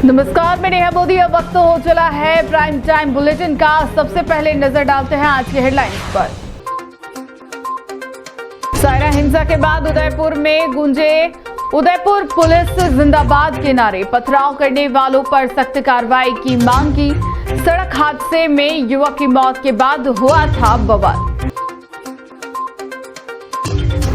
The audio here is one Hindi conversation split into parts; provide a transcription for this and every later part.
नमस्कार, मैं नेहा मोदी। अब वक्त हो चला है प्राइम टाइम बुलेटिन का। सबसे पहले नजर डालते हैं आज के हेडलाइंस पर। सायरा हिंसा के बाद उदयपुर में गूंजे उदयपुर पुलिस जिंदाबाद के नारे। पथराव करने वालों पर सख्त कार्रवाई की मांग की। सड़क हादसे में युवक की मौत के बाद हुआ था बवाल।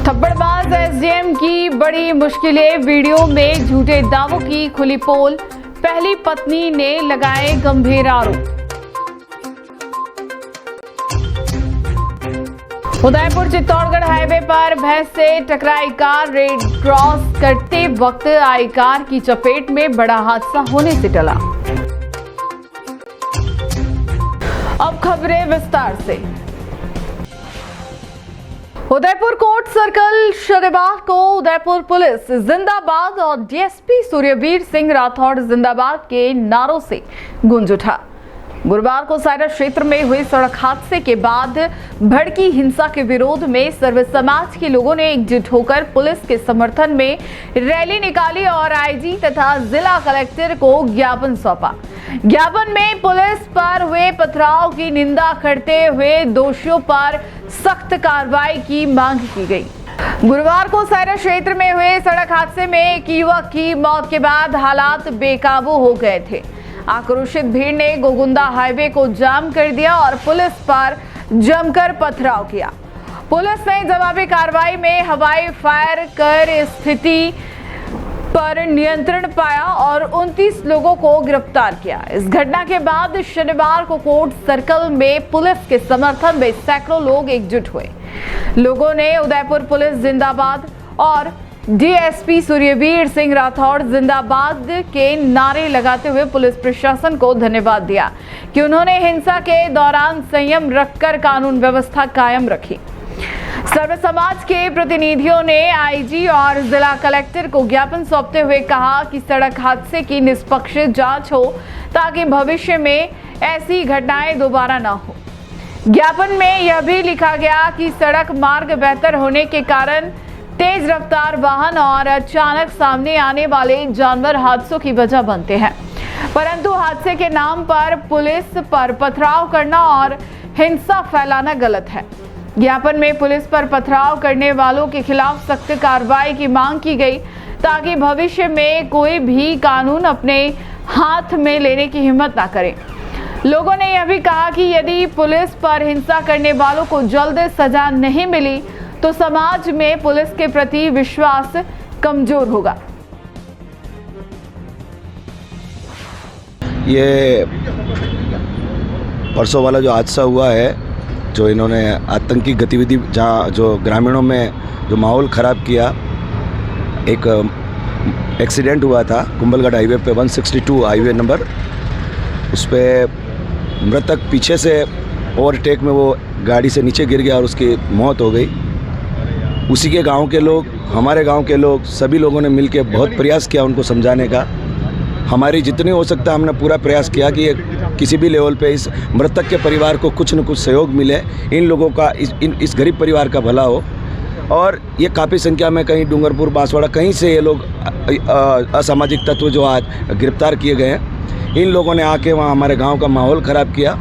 थप्पड़बाज एसडीएम की बड़ी मुश्किलें। वीडियो में झूठे दावों की खुली पोल। पहली पत्नी ने लगाए गंभीर आरोप। उदयपुर चित्तौड़गढ़ हाईवे पर भैंस से टकराई कार। रेड क्रॉस करते वक्त आई कार की चपेट में बड़ा हादसा होने से टला। अब खबरें विस्तार से। उदयपुर कोर्ट सर्कल शनिवार को उदयपुर पुलिस जिंदाबाद और डीएसपी सूर्यवीर सिंह राठौड़ जिंदाबाद के नारों से गूंज उठा। गुरुवार को सायरा क्षेत्र में हुए सड़क हादसे के बाद भड़की हिंसा के विरोध में सर्व समाज के लोगों ने एकजुट होकर पुलिस के समर्थन में रैली निकाली और आईजी तथा जिला कलेक्टर को ज्ञापन सौंपा। ज्ञापन में पुलिस पर हुए पथराव की निंदा करते हुए दोषियों पर सख्त कार्रवाई की मांग की गई। गुरुवार को सायरा क्षेत्र में हुए सड़क हादसे में एक युवक की मौत के बाद हालात बेकाबू हो गए थे। आक्रोशित भीड़ ने गोगुंदा हाईवे को जाम कर दिया और पुलिस पर जमकर पथराव किया। पुलिस ने जवाबी कार्रवाई में हवाई फायर कर स्थिति पर नियंत्रण पाया और 29 लोगों को गिरफ्तार किया। इस घटना के बाद शनिवार को कोर्ट सर्कल में पुलिस के समर्थन में सैकड़ों लोग एकजुट हुए। लोगों ने उदयपुर पुलिस जिंदाबाद और डीएसपी सूर्यवीर सिंह राठौड़ जिंदाबाद के नारे लगाते हुए पुलिस प्रशासन को धन्यवाद दिया कि उन्होंने हिंसा के दौरान संयम रखकर कानून व्यवस्था कायम रखी। सर्व समाज के प्रतिनिधियों ने आईजी और जिला कलेक्टर को ज्ञापन सौंपते हुए कहा कि सड़क हादसे की निष्पक्ष जांच हो ताकि भविष्य में ऐसी घटनाएं दोबारा न हो। ज्ञापन में यह भी लिखा गया कि सड़क मार्ग बेहतर होने के कारण तेज रफ्तार वाहन और अचानक सामने आने वाले जानवर हादसों की वजह बनते हैं, परंतु हादसे के नाम पर पुलिस पर पथराव करना और हिंसा फैलाना गलत है। ज्ञापन में पुलिस पर पथराव करने वालों के खिलाफ सख्त कार्रवाई की मांग की गई ताकि भविष्य में कोई भी कानून अपने हाथ में लेने की हिम्मत ना करे। लोगों ने यह भी कहा कि यदि पुलिस पर हिंसा करने वालों को जल्द सजा नहीं मिली तो समाज में पुलिस के प्रति विश्वास कमजोर होगा। ये परसों वाला जो हादसा हुआ है, जो इन्होंने आतंकी गतिविधि जहाँ जो ग्रामीणों में जो माहौल ख़राब किया, एक एक्सीडेंट हुआ था कुंभलगढ़ हाईवे पे 162 हाईवे नंबर। उस पर मृतक पीछे से ओवरटेक में वो गाड़ी से नीचे गिर गया और उसकी मौत हो गई। उसी के गांव के लोग, हमारे गांव के लोग, सभी लोगों ने मिलकर बहुत प्रयास किया उनको समझाने का। हमारी जितनी हो सकता हमने पूरा प्रयास किया कि किसी भी लेवल पे इस मृतक के परिवार को कुछ न कुछ सहयोग मिले, इन लोगों का इस गरीब परिवार का भला हो। और ये काफ़ी संख्या में कहीं डूंगरपुर, बांसवाड़ा, कहीं से ये लोग असामाजिक तत्व जो आज गिरफ्तार किए गए हैं, इन लोगों ने आके वहाँ हमारे गाँव का माहौल ख़राब किया।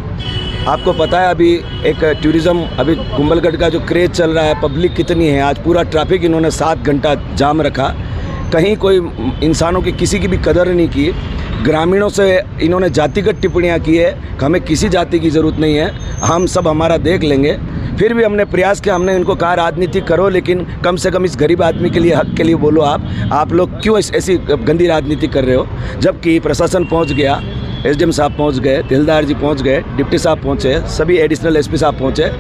आपको पता है अभी एक टूरिज़्म, अभी कुंभलगढ़ का जो क्रेज़ चल रहा है, पब्लिक कितनी है, आज पूरा ट्रैफिक इन्होंने 7 घंटा जाम रखा। कहीं कोई इंसानों की किसी की भी कदर नहीं की। ग्रामीणों से इन्होंने जातिगत टिप्पणियां की है कि हमें किसी जाति की ज़रूरत नहीं है, हम सब हमारा देख लेंगे। फिर भी हमने प्रयास किया, हमने इनको कहा राजनीति करो, लेकिन कम से कम इस गरीब आदमी के लिए, हक के लिए बोलो। आप लोग क्यों ऐसी गंदी राजनीति कर रहे हो? जबकि प्रशासन पहुँच गया, एसडीएम साहब पहुंच गए, तहसीलदार जी पहुंच गए, डिप्टी साहब पहुंचे, सभी एडिशनल एसपी साहब पहुंचे।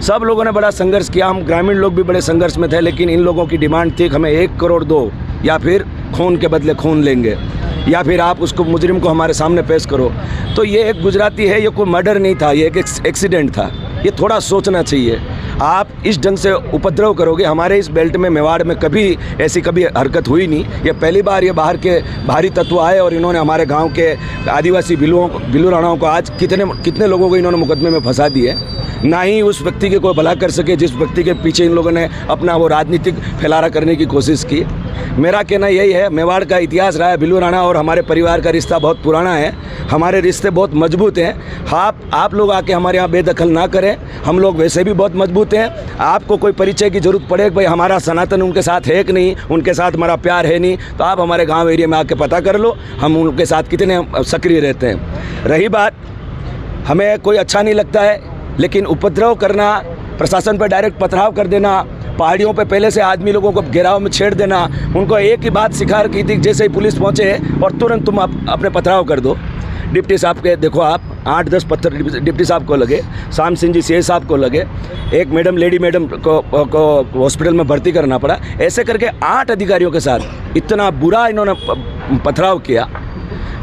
सब लोगों ने बड़ा संघर्ष किया। हम ग्रामीण लोग भी बड़े संघर्ष में थे, लेकिन इन लोगों की डिमांड थी कि हमें 1 करोड़ दो, या फिर खून के बदले खून लेंगे, या फिर आप उसको मुजरिम को हमारे सामने पेश करो। तो ये एक गुजराती है, ये कोई मर्डर नहीं था, ये एक एक्सीडेंट था। ये थोड़ा सोचना चाहिए। आप इस ढंग से उपद्रव करोगे, हमारे इस बेल्ट में, मेवाड़ में कभी ऐसी हरकत हुई नहीं। ये पहली बार ये बाहर के भारी तत्व आए और इन्होंने हमारे गांव के आदिवासी बिल्लू राणाओं को आज कितने लोगों को इन्होंने मुकदमे में फंसा दिए। ना ही उस व्यक्ति के कोई भला कर सके जिस व्यक्ति के पीछे इन लोगों ने अपना वो राजनीतिक फैलारा करने की कोशिश की। मेरा कहना यही है, मेवाड़ का इतिहास रहा है बिल्लू राणा और हमारे परिवार का रिश्ता बहुत पुराना है, हमारे रिश्ते बहुत मजबूत हैं। आप लोग आके हमारे यहाँ बेदखल ना करें, हम लोग वैसे भी बहुत मजबूत हैं। आपको कोई परिचय की ज़रूरत पड़े कि भाई हमारा सनातन उनके साथ है कि नहीं, उनके साथ हमारा प्यार है नहीं, तो आप हमारे गाँव एरिया में आके पता कर लो हम उनके साथ कितने सक्रिय रहते हैं। रही बात, हमें कोई अच्छा नहीं लगता है, लेकिन उपद्रव करना, प्रशासन पर डायरेक्ट पथराव कर देना, पहाड़ियों पे पहले से आदमी लोगों को घेराव में छेड़ देना, उनको एक ही बात सिखा की थी जैसे ही पुलिस पहुंचे और तुरंत तुम अपने पथराव कर दो। डिप्टी साहब के देखो आप 8-10 पत्थर डिप्टी साहब को लगे, शाम सिंह जी सीए साहब को लगे, एक मैडम लेडी मैडम को हॉस्पिटल में भर्ती करना पड़ा। ऐसे करके 8 अधिकारियों के साथ इतना बुरा इन्होंने पथराव किया।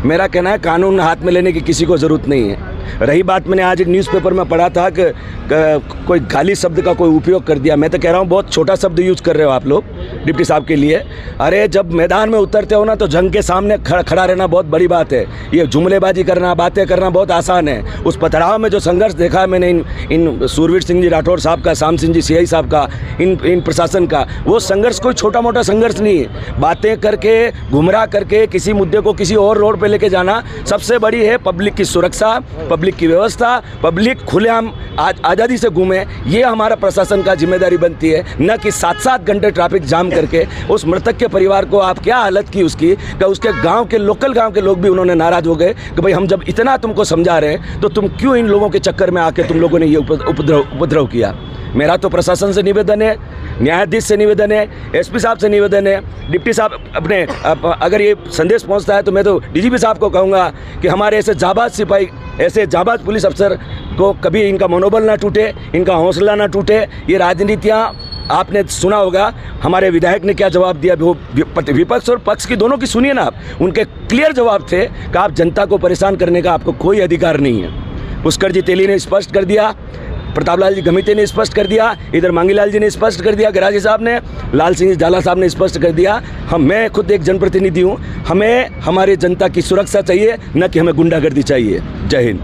मेरा कहना है कानून हाथ में लेने की किसी को ज़रूरत नहीं है। रही बात, मैंने आज एक न्यूज़पेपर में पढ़ा था कि कोई गाली शब्द का कोई उपयोग कर दिया। मैं तो कह रहा हूँ बहुत छोटा शब्द यूज़ कर रहे हो आप लोग डिप्टी साहब के लिए। अरे जब मैदान में उतरते हो ना तो जंग के सामने खड़ा रहना बहुत बड़ी बात है। ये जुमलेबाजी करना, बातें करना बहुत आसान है। उस पथराव में जो संघर्ष देखा है मैंने इन सूरवीर सिंह जी राठौर साहब का, शाम सिंह जी सीआई साहब का, इन प्रशासन का, वो संघर्ष कोई छोटा मोटा संघर्ष नहीं है। बातें करके, गुमराह करके किसी मुद्दे को किसी और रोड पर लेके जाना सबसे बड़ी है पब्लिक की सुरक्षा, पब्लिक की व्यवस्था, पब्लिक खुलेआम आज़ादी से घूमे, ये हमारा प्रशासन का जिम्मेदारी बनती है। न कि 7-7 घंटे ट्रैफिक जाम करके उस मृतक के परिवार को आप क्या हालत की उसकी, कि उसके गांव के लोकल गांव के लोग भी उन्होंने नाराज़ हो गए कि भाई हम जब इतना तुमको समझा रहे हैं तो तुम क्यों इन लोगों के चक्कर में आके तुम लोगों ने ये उपद्रव किया। मेरा तो प्रशासन से निवेदन है, न्यायाधीश से निवेदन है, एसपी साहब से निवेदन है, डिप्टी साहब अपने अगर ये संदेश पहुंचता है तो मैं तो डीजीपी साहब को कहूँगा कि हमारे ऐसे जाबाज सिपाही, ऐसे जाबाज पुलिस अफसर को कभी इनका मनोबल ना टूटे, इनका हौसला ना टूटे। ये राजनीतियाँ आपने सुना होगा, हमारे विधायक ने क्या जवाब दिया, वो विपक्ष और पक्ष की दोनों की सुनिए ना आप, उनके क्लियर जवाब थे कि आप जनता को परेशान करने का आपको कोई अधिकार नहीं है। पुष्कर जी तेली ने स्पष्ट कर दिया, प्रताप लाल जी गमीते ने स्पष्ट कर दिया, इधर मांगीलाल जी ने स्पष्ट कर दिया, गराजी साहब ने, लाल सिंह झाला साहब ने स्पष्ट कर दिया। मैं खुद एक जनप्रतिनिधि हूँ, हमें हमारी जनता की सुरक्षा चाहिए, न कि हमें गुंडागर्दी चाहिए। जय हिंद।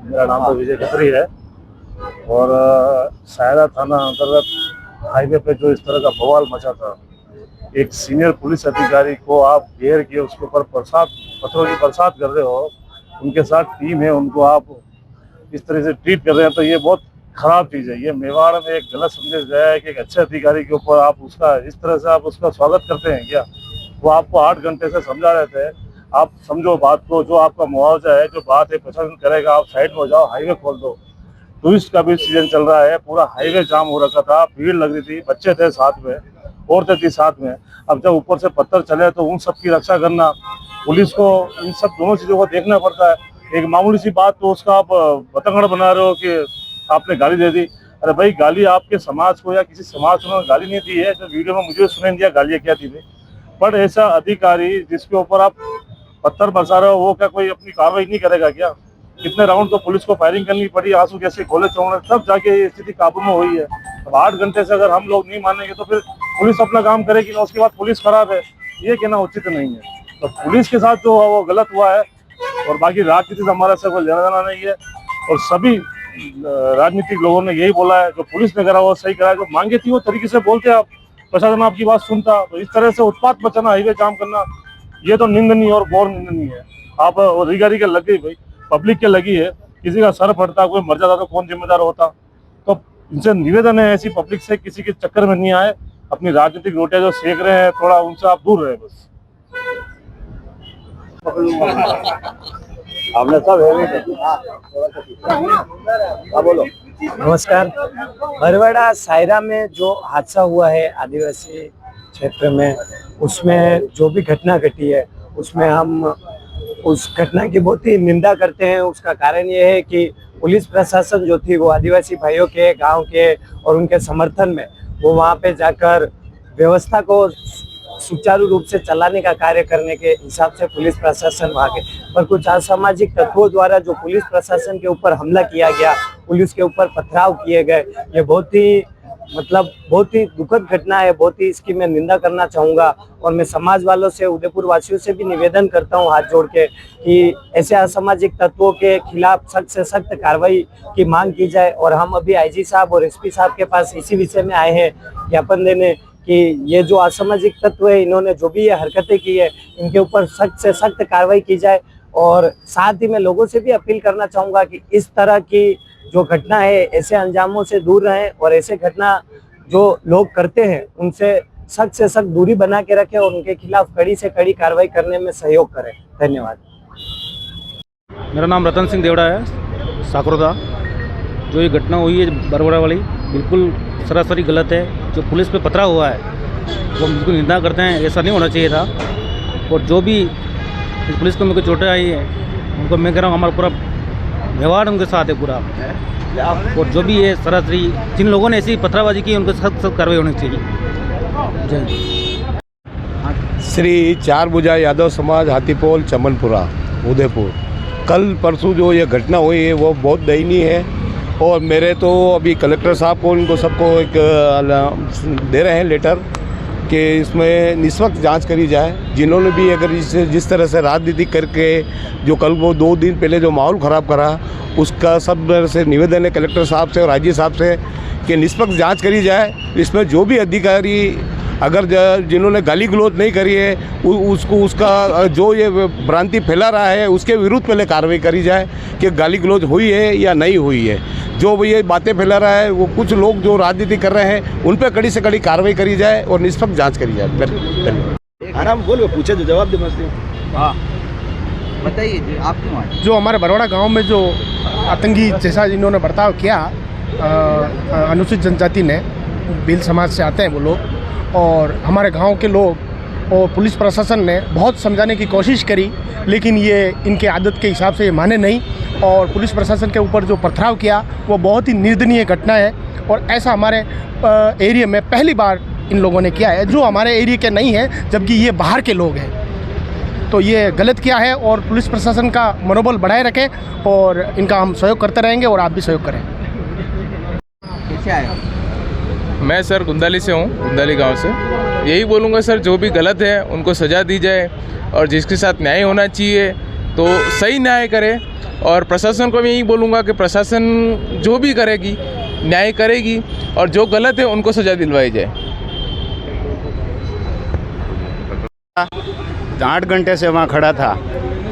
मेरा नाम तो विजय खत्री है और सायरा थाना अंतर्गत हाईवे पे जो इस तरह का बवाल मचा था, एक सीनियर पुलिस अधिकारी को आप घेर के उसके ऊपर पत्थरों की बरसात कर रहे हो, उनके साथ टीम है, उनको आप इस तरह से ट्रीट कर रहे हैं, तो ये बहुत खराब चीज़ है। ये मेवाड़ में एक गलत संदेश गया है कि एक अच्छे अधिकारी के ऊपर आप उसका इस तरह से आप उसका स्वागत करते हैं क्या। वो आपको 8 घंटे से समझा रहे थे, आप समझो बात को, जो आपका मुआवजा है, जो बात है प्रशासन करेगा, आप साइड में हो जाओ, हाईवे खोल दो। टूरिस्ट का भी सीजन चल रहा है, पूरा हाईवे जाम हो रखा था, भीड़ लग रही थी, बच्चे थे साथ में, औरतें थी साथ में। अब जब ऊपर से पत्थर चले तो उन सब की रक्षा करना, पुलिस को इन सब दोनों चीज़ों को देखना पड़ता है। एक मामूली सी बात तो उसका आप बतंगड़ बना रहे हो कि आपने गाली दे दी। अरे भाई, गाली आपके समाज को या किसी समाज को गाली नहीं दी है, जो वीडियो में मुझे सुनाई दिया गालियाँ क्या थी। पर ऐसा अधिकारी जिसके ऊपर आप पत्थर बरसा रहे हो, वो क्या कोई अपनी कार्रवाई नहीं करेगा क्या। कितने राउंड तो पुलिस को फायरिंग करनी पड़ी, आंसू कैसे खोले चौड़े, तब जाके ये स्थिति काबू में हुई है। अब 8 घंटे से अगर हम लोग नहीं मानेंगे तो फिर पुलिस अपना काम करेगी ना, उसके बाद पुलिस खराब है, ये कहना उचित नहीं है। तो पुलिस के साथ जो वो गलत हुआ है, और बाकी राजनीति से हमारा से कोई लेना देना नहीं है। और सभी राजनीतिक लोगों ने यही बोला है, जो पुलिस ने करा वो सही करा है, जो मांगे थी वो तरीके से बोलते आप, प्रशासन आपकी बात सुनता। तो इस तरह से उत्पात मचाना, हाईवे जाम करना, ये तो निंदनीय और गौर निंदनीय है। आप अधिकारी के लग गई भाई, पब्लिक के लगी है, किसी का सर फटता, कोई मर जाता तो कौन जिम्मेदार होता। तो इनसे निवेदन है, ऐसी पब्लिक से किसी के चक्कर में नहीं आए, अपनी राजनीतिक रोटियां जो सेक रहे हैं थोड़ा उनसे आप दूर रहे बस। आपने सब बोलो। नमस्कार। बरवाड़ा सायरा में जो हादसा हुआ है आदिवासी क्षेत्र में, उसमें जो भी घटना घटी है, उसमें हम उस घटना की बहुत ही निंदा करते हैं। उसका कारण ये है कि पुलिस प्रशासन जो थी वो आदिवासी भाइयों के, गांव के और उनके समर्थन में वो वहां पे जाकर व्यवस्था को सुचारू रूप से चलाने का कार्य करने के हिसाब से पुलिस प्रशासन वहाँ के, पर कुछ असामाजिक तत्वों द्वारा जो पुलिस प्रशासन के ऊपर हमला किया गया, पुलिस के ऊपर पथराव किए गए, ये बहुत ही दुखद घटना है। बहुत ही इसकी मैं निंदा करना चाहूँगा और मैं समाज वालों से, उदयपुर वासियों से भी निवेदन करता हूँ हाथ जोड़ के कि ऐसे असामाजिक तत्वों के खिलाफ सख्त से सख्त कार्रवाई की मांग की जाए। और हम अभी आईजी साहब और एसपी साहब के पास इसी विषय में आए हैं ज्ञापन देने कि ये जो असामाजिक तत्व है, इन्होंने जो भी ये हरकतें की है, इनके ऊपर सख्त से सख्त कार्रवाई की जाए। और साथ ही मैं लोगों से भी अपील करना चाहूँगा कि इस तरह की जो घटना है, ऐसे अंजामों से दूर रहें और ऐसे घटना जो लोग करते हैं उनसे सख्त से सख्त दूरी बना के रखें और उनके खिलाफ कड़ी से कड़ी कार्रवाई करने में सहयोग करें। धन्यवाद। मेरा नाम रतन सिंह देवड़ा है, साकरोदा। जो ये घटना हुई है बरवाड़ा वाली, बिल्कुल सरासरी गलत है। जो पुलिस पे पथरा हुआ है वो हम बिल्कुल निंदा करते हैं, ऐसा नहीं होना चाहिए था। और जो भी पुलिस को मेरे को चोटें आई है, उनको मैं कह रहा हूँ हमारा पूरा व्यवहार उनके साथ है पूरा। और जो भी ये सरासरी जिन लोगों ने ऐसी पथराबाजी की, उनको सख्त सख्त कार्रवाई होनी चाहिए। जय। श्री चार भुजा यादव समाज हाथीपोल चमनपुरा उदयपुर। कल परसों जो ये घटना हुई है वो बहुत दयनीय है और मेरे तो अभी कलेक्टर साहब को इनको सबको एक दे रहे हैं लेटर कि इसमें निष्पक्ष जांच करी जाए। जिन्होंने भी अगर जिस तरह से राजनीति करके जो कल वो 2 दिन पहले जो माहौल ख़राब करा, उसका सब से निवेदन है कलेक्टर साहब से और आईजी साहब से कि निष्पक्ष जांच करी जाए। इसमें जो भी अधिकारी अगर जिन्होंने गाली गलौज नहीं करी है उसको उसका जो ये भ्रांति फैला रहा है उसके विरुद्ध पहले कार्रवाई करी जाए कि गाली गलौज हुई है या नहीं हुई है। जो ये बातें फैला रहा है वो कुछ लोग जो राजनीति कर रहे हैं उन पर कड़ी से कड़ी कार्रवाई करी जाए और निष्पक्ष जांच करी जाए। आराम बोल, पूछे तो जवाब दे मस्ती। हाँ बताइए जी, आप क्यों आए? जो हमारे बरवाड़ा गांव में जो आतंकी जैसा इन्होंने बर्ताव किया, अनुसूचित जनजाति ने, भील समाज से आते हैं वो लोग, और हमारे गांव के लोग और पुलिस प्रशासन ने बहुत समझाने की कोशिश करी, लेकिन ये इनके आदत के हिसाब से ये माने नहीं। और पुलिस प्रशासन के ऊपर जो पथराव किया वो बहुत ही निंदनीय घटना है। और ऐसा हमारे एरिया में पहली बार इन लोगों ने किया है, जो हमारे एरिया के नहीं है, जबकि ये बाहर के लोग हैं। तो ये गलत किया है और पुलिस प्रशासन का मनोबल बढ़ाए रखें और इनका हम सहयोग करते रहेंगे और आप भी सहयोग करें। कैसे आए? मैं सर गुंदाली से हूँ, गुंदाली गांव से। यही बोलूँगा सर, जो भी गलत है उनको सज़ा दी जाए और जिसके साथ न्याय होना चाहिए तो सही न्याय करे। और प्रशासन को मैं यही बोलूँगा कि प्रशासन जो भी करेगी न्याय करेगी और जो गलत है उनको सज़ा दिलवाई जाए। 8 घंटे से वहाँ खड़ा था,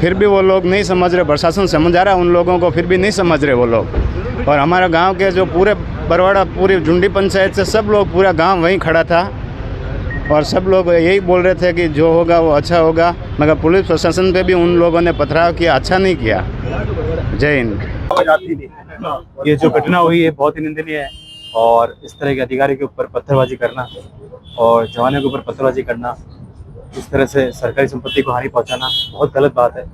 फिर भी वो लोग नहीं समझ रहे। प्रशासन समझा रहा है उन लोगों को, फिर भी नहीं समझ रहे वो लोग। और हमारा गांव के जो पूरे बरवाड़ा, पूरी झुंडी पंचायत से सब लोग, पूरा गांव वहीं खड़ा था और सब लोग यही बोल रहे थे कि जो होगा वो अच्छा होगा। मगर पुलिस प्रशासन पे भी उन लोगों ने पथराव किया, अच्छा नहीं किया। जय हिंद। ये जो घटना हुई है बहुत ही निंदनीय है और इस तरह के अधिकारी के ऊपर पत्थरबाजी करना और जवानों के ऊपर पत्थरबाजी करना, इस तरह से सरकारी संपत्ति को हानि पहुंचाना बहुत गलत बात है।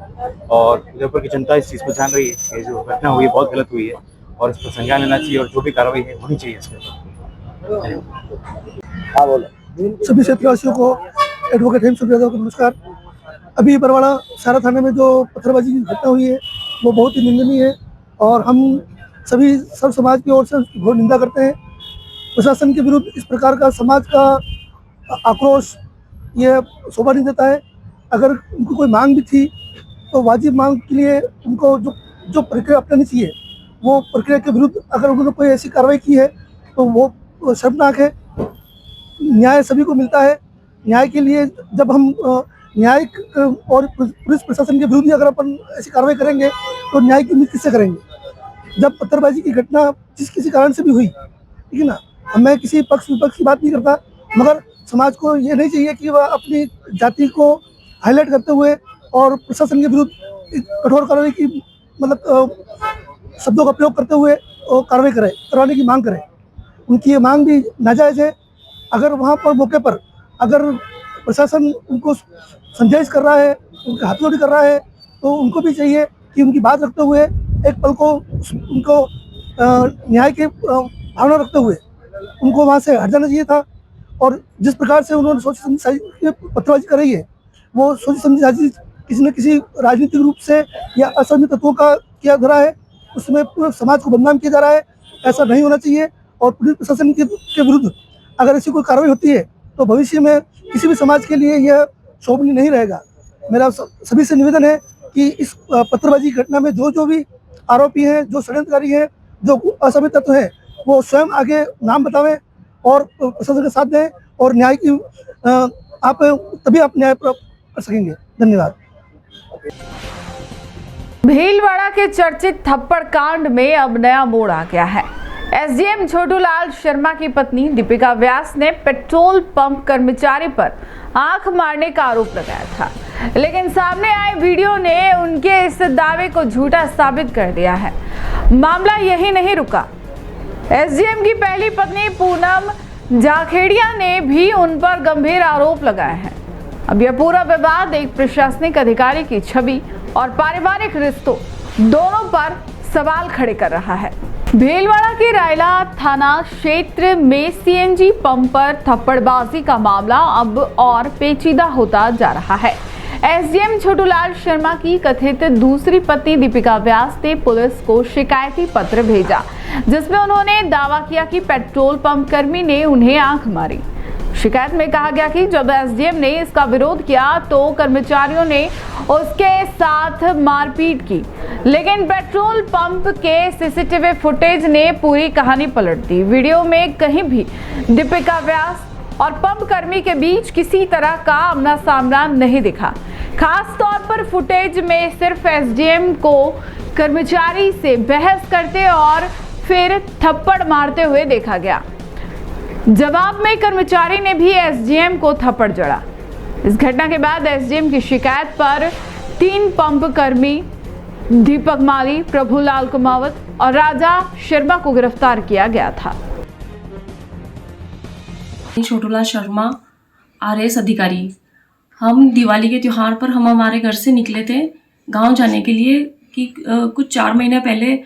और उदयपुर की जनता इस चीज़ को जान रही है कि जो घटना हुई है बहुत गलत हुई है और इस पर संज्ञान लेना चाहिए और जो भी कार्रवाई है होनी चाहिए इसके ऊपर। हाँ बोलो। सभी क्षेत्रवासियों को एडवोकेट हेमचंद यादव को नमस्कार। अभी बरवाड़ा सारा थाने में जो पत्थरबाजी की घटना हुई है वो बहुत ही निंदनीय है और हम सभी सब समाज की ओर से उसकी घोर निंदा करते हैं। प्रशासन के विरुद्ध इस प्रकार का समाज का आक्रोश ये शोभा नहीं देता है। अगर उनको कोई मांग भी थी तो वाजिब मांग के लिए उनको जो प्रक्रिया अपनानी चाहिए वो प्रक्रिया के विरुद्ध अगर उन्होंने कोई ऐसी कार्रवाई की है तो वो शर्मनाक है। न्याय सभी को मिलता है। न्याय के लिए जब हम न्यायिक और पुलिस प्रशासन के विरुद्ध अगर अपन ऐसी कार्रवाई करेंगे तो न्याय की उम्मीद किससे करेंगे। जब पत्थरबाजी की घटना जिस किसी कारण से भी हुई, ठीक है ना, मैं किसी पक्ष विपक्ष की बात नहीं करता, मगर समाज को ये नहीं चाहिए कि वह अपनी जाति को हाईलाइट करते हुए और प्रशासन के विरुद्ध कठोर कार्रवाई की मतलब शब्दों का प्रयोग करते हुए कार्रवाई करवाने की मांग करें। उनकी ये मांग भी नाजायज़ है। अगर वहाँ पर मौके पर अगर प्रशासन उनको संजाइश कर रहा है, उनके हाथजोड़ी कर रहा है, तो उनको भी चाहिए कि उनकी बात रखते हुए एक पल को उनको न्याय के भावना रखते हुए उनको वहाँ से हट जाना चाहिए था। और जिस प्रकार से उन्होंने सोच समझी पत्थरबाजी कर रही है वो सोच समझी किसी न किसी राजनीतिक रूप से या असहमत तत्वों का किया जा रहा है, उसमें पूरे समाज को बदनाम किया जा रहा है। ऐसा नहीं होना चाहिए। और पुलिस प्रशासन के विरुद्ध अगर ऐसी कोई कार्रवाई होती है तो भविष्य में किसी भी समाज के लिए यह शोभनीय नहीं रहेगा। मेरा सभी से निवेदन है कि इस पत्थरबाजी घटना में जो भी आरोपी हैं, जो षड्यंत्रकारी हैं, जो असहमत तत्व हैं, वो स्वयं आगे नाम बतावें और प्रशासन के साथ दें और न्याय की आप तभी आप न्याय प्राप्त कर सकेंगे। धन्यवाद। भीलवाड़ा के चर्चित थप्पड़ कांड में अब नया मोड़ आ गया है। एसडीएम छोटूलाल शर्मा की पत्नी दीपिका व्यास ने पेट्रोल पंप कर्मचारी पर आंख मारने का आरोप लगाया था, लेकिन सामने आए वीडियो ने उनके इस दावे को झूठा साबित कर दिया है। मामला यही नहीं रुका, एसडीएम की पहली पत्नी पूनम जाखेड़िया ने भी उन पर गंभीर आरोप लगाए हैं। अब यह पूरा विवाद एक प्रशासनिक अधिकारी की छवि और पारिवारिक रिश्तों दोनों पर सवाल खड़े कर रहा है। भीलवाड़ा के रायला थाना क्षेत्र में सीएनजी पंप पर थप्पड़बाजी का मामला अब और पेचीदा होता जा रहा है। एसडीएम छोटूलाल शर्मा की कथित दूसरी पत्नी दीपिका व्यास ने पुलिस को शिकायती पत्र भेजा, जिसमें उन्होंने दावा किया कि पेट्रोल पंप कर्मी ने उन्हें आंख मारी। शिकायत में कहा गया कि जब एसडीएम ने इसका विरोध किया तो कर्मचारियों ने उसके साथ मारपीट की, लेकिन पेट्रोल पंप के सीसीटीवी फुटेज ने पूरी कहानी पलट दी। वीडियो में कहीं भी दीपिका व्यास और पंप कर्मी के बीच किसी तरह का आमना सामना नहीं दिखा। खास तौर पर फुटेज में सिर्फ एसडीएम को कर्मचारी से बहस करते और फिर थप्पड़ मारते हुए देखा गया। जवाब में कर्मचारी ने भी एसडीएम को थप्पड़ जड़ा। इस घटना के बाद एसडीएम की शिकायत पर 3 पंप कर्मी दीपक माली, प्रभुलाल कुमावत और राजा शर्मा को गिरफ्तार किया गया था। छोटूलाल शर्मा आरएस अधिकारी, हम दिवाली के त्यौहार पर हम हमारे घर से निकले थे गांव जाने के लिए कि कुछ 4 महीने पहले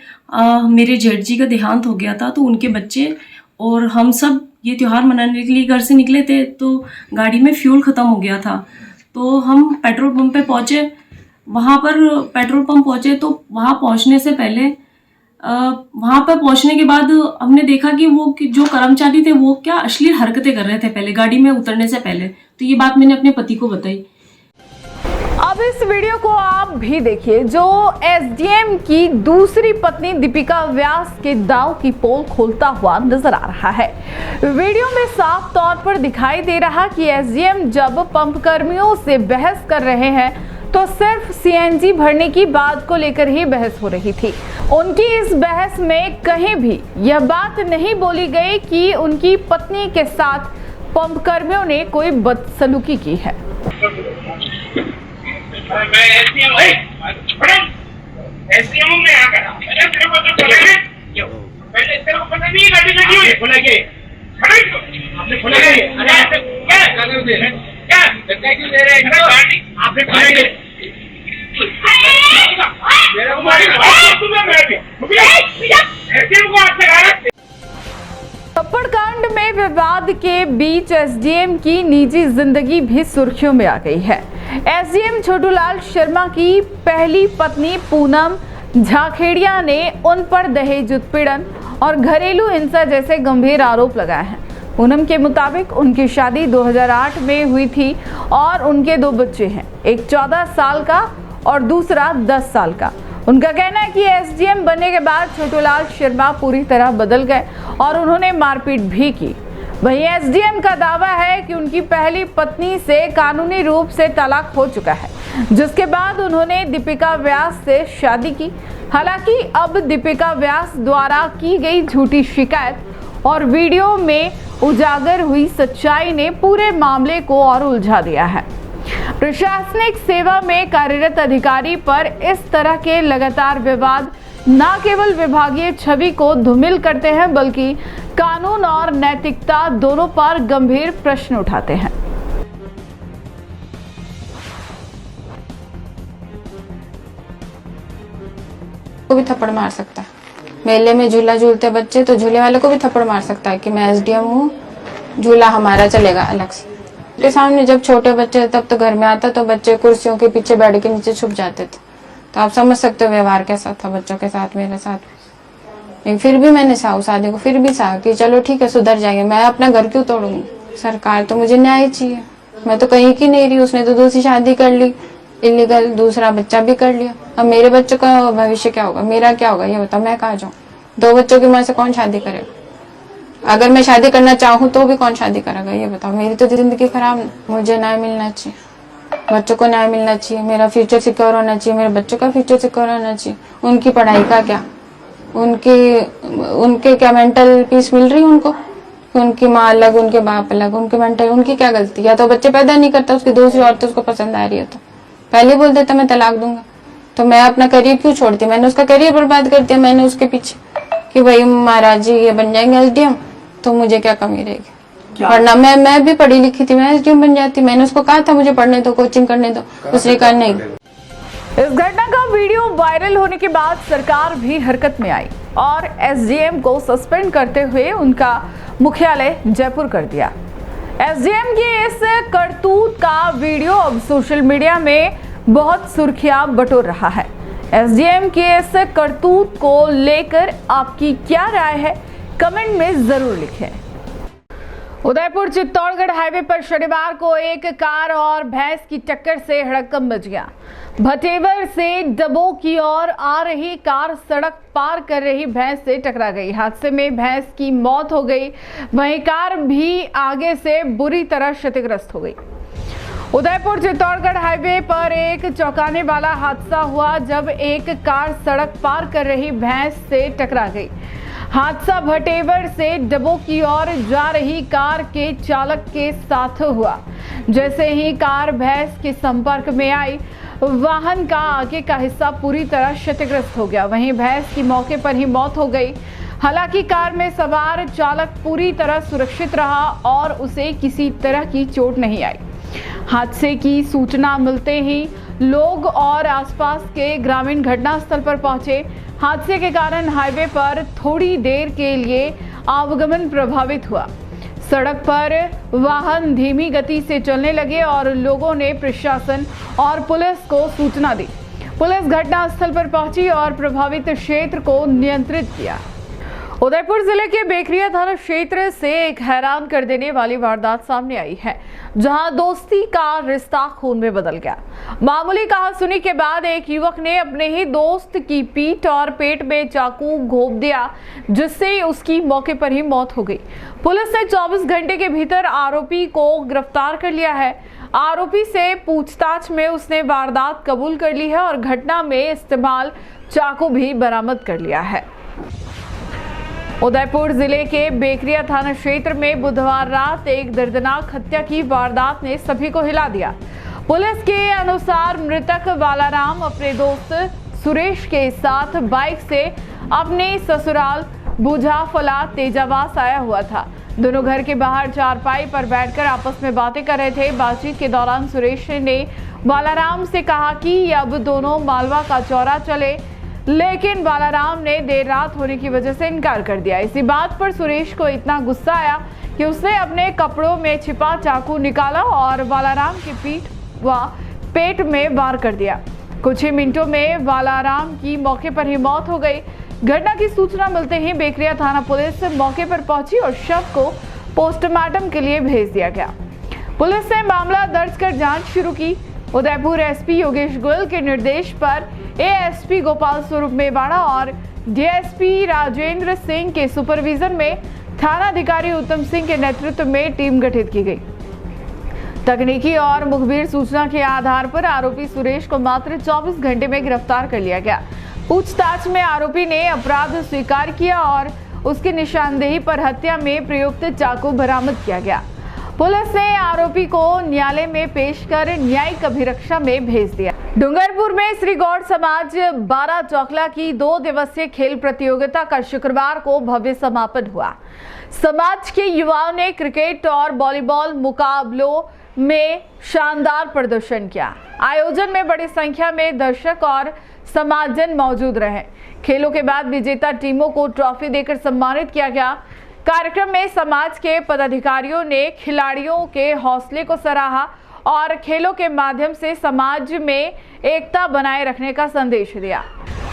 मेरे जेठ जी का देहांत हो गया था, तो उनके बच्चे और हम सब ये त्यौहार मनाने के लिए घर से निकले थे। तो गाड़ी में फ्यूल ख़त्म हो गया था, तो हम पेट्रोल पंप पे पहुँचे। वहाँ पर पेट्रोल पंप पहुँचे तो वहाँ पहुँचने से पहले वहाँ पर पहुँचने के बाद हमने देखा कि वो जो कर्मचारी थे वो क्या अश्लील हरकतें कर रहे थे पहले गाड़ी में उतरने से पहले। तो ये बात मैंने अपने पति को बताई। अब इस वीडियो को आप भी देखिए, जो एसडीएम की दूसरी पत्नी दीपिका व्यास के दांव की पोल खोलता हुआ नजर आ रहा है। वीडियो में साफ तौर पर दिखाई दे रहा कि एसडीएम जब पंप कर्मियों से बहस कर रहे हैं तो सिर्फ सीएनजी भरने की बात को लेकर ही बहस हो रही थी। उनकी इस बहस में कहीं भी यह बात नहीं बोली गई कि उनकी पत्नी के साथ पंप कर्मियों ने कोई बदसलूकी की है। मैं एसडीएम में आ गया। तेरे को तो पता है, पहले तेरे को पता नहीं है गाड़ी लगी हुई है। खुला के आपने खुला के क्या कागज दे रहे क्या धक्का क्यों दे रहे हैं? आपने खुला के मेरे को मारी तुम्हें मेरे एसडीएम को हाथ लगा रहे। थप्पड़ कांड में विवाद के बीच एसडीएम की निजी जिंदगी भी सुर्खियों में आ गई है। एसडीएम छोटूलाल शर्मा की पहली पत्नी पूनम जाखेड़िया ने उन पर दहेज उत्पीड़न और घरेलू हिंसा जैसे गंभीर आरोप लगाए हैं। पूनम के मुताबिक उनकी शादी 2008 में हुई थी और उनके 2 बच्चे हैं, एक 14 साल का और दूसरा 10 साल का। उनका कहना है कि एसडीएम बनने के बाद छोटूलाल शर्मा पूरी तरह बदल गए और उन्होंने मारपीट भी की। वहीं एसडीएम का दावा है कि उनकी पहली पत्नी से कानूनी रूप से तलाक हो चुका है, जिसके बाद उन्होंने दीपिका व्यास से शादी की। हालांकि अब दीपिका व्यास द्वारा की गई झूठी शिकायत और वीडियो में उजागर हुई सच्चाई ने पूरे मामले को और उलझा दिया है। प्रशासनिक सेवा में कार्यरत अधिकारी पर इस तरह के लगातार विवाद न केवल विभागीय छवि को धूमिल करते हैं, बल्कि कानून और नैतिकता दोनों पर गंभीर प्रश्न उठाते हैं। को भी थप्पड़ मार सकता है। मेले में झूला झूलते बच्चे तो झूले वाले को भी थप्पड़ मार सकता है कि मैं एसडीएम हूँ, झूला हमारा चलेगा अलग से। के सामने जब छोटे बच्चे तब तो घर में आता तो बच्चे कुर्सियों के पीछे बेड के नीचे छुप जाते थे, तो आप समझ सकते हो व्यवहार कैसा था बच्चों के साथ मेरे साथ। लेकिन फिर भी मैंने साहू शादी को फिर भी चाहा कि चलो ठीक है सुधर जाएंगे, मैं अपना घर क्यों तोड़ूंगी। सरकार तो मुझे न्याय चाहिए, मैं तो कहीं की नहीं रही। उसने तो दूसरी शादी कर ली इलीगल, दूसरा बच्चा भी कर लिया। अब मेरे बच्चों का भविष्य क्या होगा, मेरा क्या होगा ये बताओ। मैं कहाँ जाऊँ, 2 बच्चों की माँ से कौन शादी करेगा। अगर मैं शादी करना चाहूँ तो भी कौन शादी करेगा ये बताओ। मेरी तो जिंदगी खराब, मुझे न्याय मिलना चाहिए, बच्चों को न्याय मिलना चाहिए, मेरा फ्यूचर सिक्योर होना चाहिए, मेरे बच्चों का फ्यूचर सिक्योर होना चाहिए। उनकी पढ़ाई का क्या, उनके क्या मेंटल पीस मिल रही है उनको? उनकी माँ अलग, उनके बाप अलग, उनके मेंटल, उनकी क्या गलती? या तो बच्चे पैदा नहीं करता, उसकी दूसरी औरत उसको पसंद आ रही है तो पहले बोल देता मैं तलाक दूंगा। तो मैं अपना करियर क्यों छोड़ती? मैंने उसका करियर बर्बाद कर दिया, मैंने उसके पीछे कि भाई महाराज जी ये बन जाएंगे एसडीएम, तो मुझे क्या कमी रहेगी? वरना मैं भी पढ़ी लिखी थी, मैं एसडीएम बन जाती। मैंने उसको कहा था मुझे पढ़ने दो, कोचिंग करने दो, उसने कहा नहीं। इस घटना का वीडियो वायरल होने के बाद सरकार भी हरकत में आई और एसडीएम को सस्पेंड करते हुए उनका मुख्यालय जयपुर कर दिया। एसडीएम की इस करतूत का वीडियो अब सोशल मीडिया में बहुत सुर्खियां बटोर रहा है। एसडीएम के इस करतूत को लेकर आपकी क्या राय है, कमेंट में जरूर लिखें। उदयपुर चित्तौड़गढ़ हाईवे पर शनिवार को एक कार और भैंस की टक्कर से हड़कंप मच गया। भटेवर से डबो की ओर आ रही कार सड़क पार कर रही भैंस से टकरा गई। हादसे में भैंस की मौत हो गई, वहीं कार भी आगे से बुरी तरह क्षतिग्रस्त हो गई। उदयपुर चित्तौड़गढ़ हाईवे पर एक चौंकाने वाला हादसा हुआ जब एक कार सड़क पार कर रही भैंस से टकरा गई। हादसा भटेवर से डबो की ओर जा रही कार के चालक के साथ हुआ। जैसे ही कार भैंस के संपर्क में आई, वाहन का आगे का हिस्सा पूरी तरह क्षतिग्रस्त हो गया। वहीं भैंस की मौके पर ही मौत हो गई। हालांकि कार में सवार चालक पूरी तरह सुरक्षित रहा और उसे किसी तरह की चोट नहीं आई। हादसे की सूचना मिलते ही लोग और आसपास के ग्रामीण घटनास्थल पर पहुंचे। हादसे के कारण हाईवे पर थोड़ी देर के लिए आवागमन प्रभावित हुआ। सड़क पर वाहन धीमी गति से चलने लगे और लोगों ने प्रशासन और पुलिस को सूचना दी। पुलिस घटनास्थल पर पहुंची और प्रभावित क्षेत्र को नियंत्रित किया। उदयपुर जिले के बेखरिया थाना क्षेत्र से एक हैरान कर देने वाली वारदात सामने आई है, जहां दोस्ती का रिश्ता खून में बदल गया। मामूली कहासुनी के बाद एक युवक ने अपने ही दोस्त की पीठ और पेट में चाकू घोंप दिया, जिससे उसकी मौके पर ही मौत हो गई। पुलिस ने 24 घंटे के भीतर आरोपी को गिरफ्तार कर लिया है। आरोपी से पूछताछ में उसने वारदात कबूल कर ली है और घटना में इस्तेमाल चाकू भी बरामद कर लिया है। उदयपुर जिले के बेखरिया थाना क्षेत्र में बुधवार रात एक दर्दनाक हत्या की वारदात ने सभी को हिला दिया। पुलिस के अनुसार मृतक बालाराम अपने दोस्त सुरेश के साथ बाइक से अपने ससुराल बुझाफला तेजावास आया हुआ था। दोनों घर के बाहर चारपाई पर बैठकर आपस में बातें कर रहे थे। बातचीत के दौरान सुरेश ने बालाराम से कहा कि अब दोनों मालवा का चौरा चले, लेकिन बालाराम ने देर रात होने की वजह से इनकार कर दिया। इसी बात पर सुरेश को इतना गुस्सा आया कि उसने अपने कपड़ों में छिपा चाकू निकाला और बालाराम की पीठ व पेट में वार कर दिया। कुछ ही मिनटों में बालाराम की मौके पर ही मौत हो गई। घटना की सूचना मिलते ही बेखरिया थाना पुलिस मौके पर पहुंची और शव को पोस्टमार्टम के लिए भेज दिया गया। पुलिस ने मामला दर्ज कर जांच शुरू की। उदयपुर एसपी योगेश गोयल के निर्देश पर एएसपी गोपाल स्वरूप मेवाड़ा और डीएसपी राजेंद्र सिंह के सुपरविजन में थानाधिकारी उत्तम सिंह के नेतृत्व में टीम गठित की गई। तकनीकी और मुखबिर सूचना के आधार पर आरोपी सुरेश को मात्र 24 घंटे में गिरफ्तार कर लिया गया। पूछताछ में आरोपी ने अपराध स्वीकार किया और उसकी निशानदेही पर हत्या में प्रयुक्त चाकू बरामद किया गया। पुलिस ने आरोपी को न्यायालय में पेश कर न्यायिक अभिरक्षा में भेज दिया। डूंगरपुर में श्री गौड़ समाज 12 चौकला की 2 दिवसीय खेल प्रतियोगिता का शुक्रवार को भव्य समापन हुआ। समाज के युवाओं ने क्रिकेट और वॉलीबॉल मुकाबलों में शानदार प्रदर्शन किया। आयोजन में बड़ी संख्या में दर्शक और समाजजन मौजूद रहे। खेलों के बाद विजेता टीमों को ट्रॉफी देकर सम्मानित किया गया। कार्यक्रम में समाज के पदाधिकारियों ने खिलाड़ियों के हौसले को सराहा और खेलों के माध्यम से समाज में एकता बनाए रखने का संदेश दिया।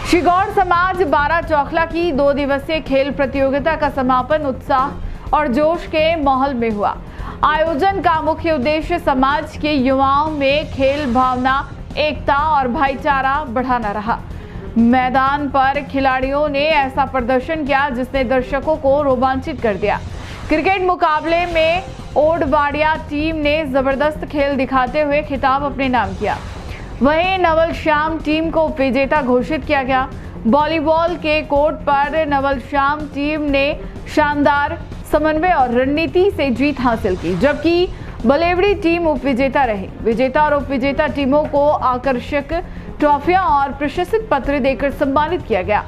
श्री गौड़ समाज 12 चौखला की 2 दिवसीय खेल प्रतियोगिता का समापन उत्साह और जोश के माहौल में हुआ। आयोजन का मुख्य उद्देश्य समाज के युवाओं में खेल भावना, एकता और भाईचारा बढ़ाना रहा। मैदान पर खिलाड़ियों ने ऐसा प्रदर्शन किया जिसने दर्शकों को रोमांचित कर दिया। क्रिकेट मुकाबले में ओडवाड़िया टीम ने जबरदस्त खेल दिखाते हुए खिताब अपने नाम किया। वहीं नवल श्याम टीम को विजेता घोषित किया गया। वॉलीबॉल के कोर्ट पर नवल श्याम टीम ने शानदार समन्वय और रणनीति से जीत हासिल की, जबकि बलेवड़ी टीम उपविजेता रही। विजेता और उपविजेता टीमों को आकर्षक ट्रॉफियां और प्रशस्ति पत्र देकर सम्मानित किया गया।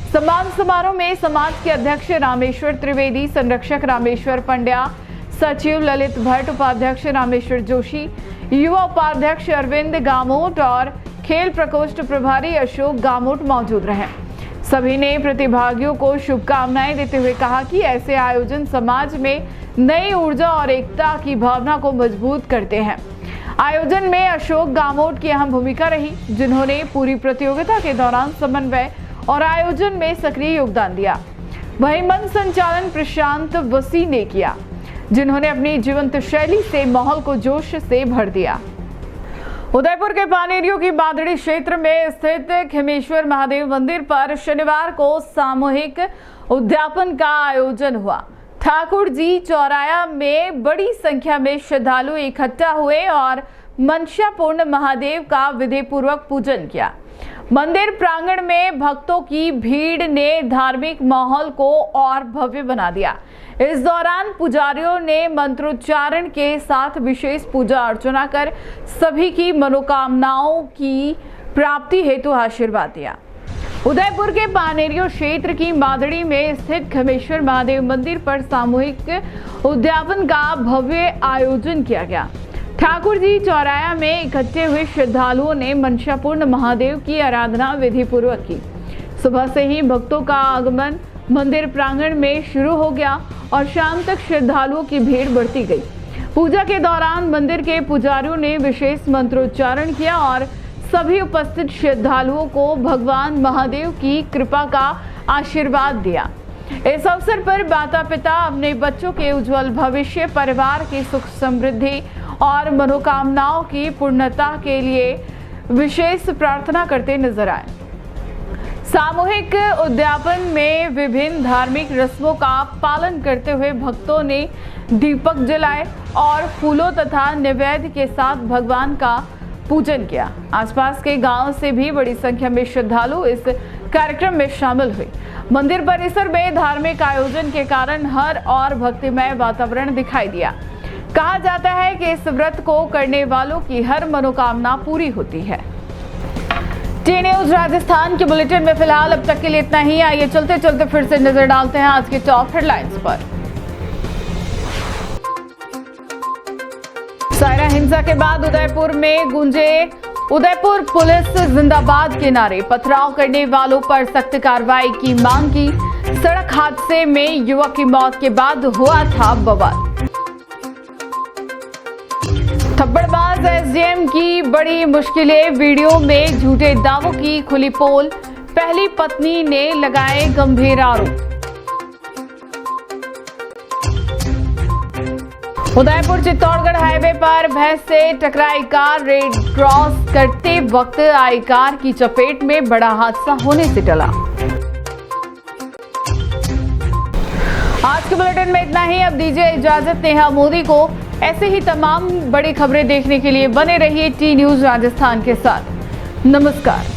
सम्मान समारोह में समाज के अध्यक्ष रामेश्वर त्रिवेदी, संरक्षक रामेश्वर पंड्या, सचिव ललित भट्ट, उपाध्यक्ष रामेश्वर जोशी, युवा उपाध्यक्ष अरविंद गामोट और खेल प्रकोष्ठ प्रभारी अशोक गामोट मौजूद रहे। सभी ने प्रतिभागियों को शुभकामनाएं देते हुए कहा कि ऐसे आयोजन समाज में नई ऊर्जा और एकता की भावना को मजबूत करते हैं। आयोजन में अशोक गामोट की अहम भूमिका रही, जिन्होंने पूरी प्रतियोगिता के दौरान समन्वय और आयोजन में सक्रिय योगदान दिया। वहीं मंच संचालन प्रशांत वसी ने किया, जिन्होंने अपनी जीवंत शैली से माहौल को जोश से भर दिया। उदयपुर के पानेरियों की बादड़ी क्षेत्र में स्थित खेमेश्वर महादेव मंदिर पर शनिवार को सामूहिक उद्यापन का आयोजन हुआ। ठाकुर जी चौराया में बड़ी संख्या में श्रद्धालु इकट्ठा हुए और मंशापूर्ण महादेव का विधिपूर्वक पूजन किया। मंदिर प्रांगण में भक्तों की भीड़ ने धार्मिक माहौल को और भव्य बना दिया। इस दौरान पुजारियों ने मंत्रोच्चारण के साथ विशेष पूजा अर्चना कर सभी की मनोकामनाओं की प्राप्ति हेतु आशीर्वाद दिया। उदयपुर के पानेरियो क्षेत्र की मादड़ी में स्थित खेमेश्वर महादेव मंदिर पर सामूहिक उद्यापन का भव्य आयोजन किया गया। ठाकुर जी चौराया में इकट्ठे हुए श्रद्धालुओं ने मंशापूर्ण महादेव की आराधना विधि पूर्वक की। सुबह से ही भक्तों का आगमन मंदिर प्रांगण में शुरू हो गया और शाम तक श्रद्धालुओं की भीड़ बढ़ती गई। पूजा के दौरान मंदिर के पुजारियों ने विशेष मंत्रोच्चारण किया और सभी उपस्थित श्रद्धालुओं को भगवान महादेव की कृपा का आशीर्वाद दिया। इस अवसर पर माता पिता अपने बच्चों के उज्जवल भविष्य, परिवार की सुख समृद्धि और मनोकामनाओं की पूर्णता के लिए विशेष प्रार्थना करते नजर आए। सामूहिक उद्यापन में विभिन्न धार्मिक रस्मों का पालन करते हुए भक्तों ने दीपक जलाए और फूलों तथा नैवेद्य के साथ भगवान का पूजन किया। आसपास के गांव से भी बड़ी संख्या में श्रद्धालु इस कार्यक्रम में शामिल हुए। मंदिर परिसर में धार्मिक आयोजन के कारण हर और भक्तिमय वातावरण दिखाई दिया। कहा जाता है कि इस व्रत को करने वालों की हर मनोकामना पूरी होती है। टी न्यूज राजस्थान के बुलेटिन में फिलहाल अब तक के लिए इतना ही। आइए चलते चलते फिर से नजर डालते हैं आज के टॉप हेडलाइंस पर। सायरा हिंसा के बाद उदयपुर में गूंजे उदयपुर पुलिस जिंदाबाद के नारे। पथराव करने वालों पर सख्त कार्रवाई की मांग की। सड़क हादसे में युवक की मौत के बाद हुआ था बवाल। थप्पड़बाज एसडीएम की बड़ी मुश्किलें, वीडियो में झूठे दावों की खुली पोल। पहली पत्नी ने लगाए गंभीर आरोप। उदयपुर चित्तौड़गढ़ हाईवे पर भैंस से टकराई कार। रेड क्रॉस करते वक्त आई कार की चपेट में, बड़ा हादसा होने से टला। आज के बुलेटिन में इतना ही। अब दीजिए इजाजत नेहा मोदी को। ऐसे ही तमाम बड़ी खबरें देखने के लिए बने रहिए टी न्यूज राजस्थान के साथ। नमस्कार।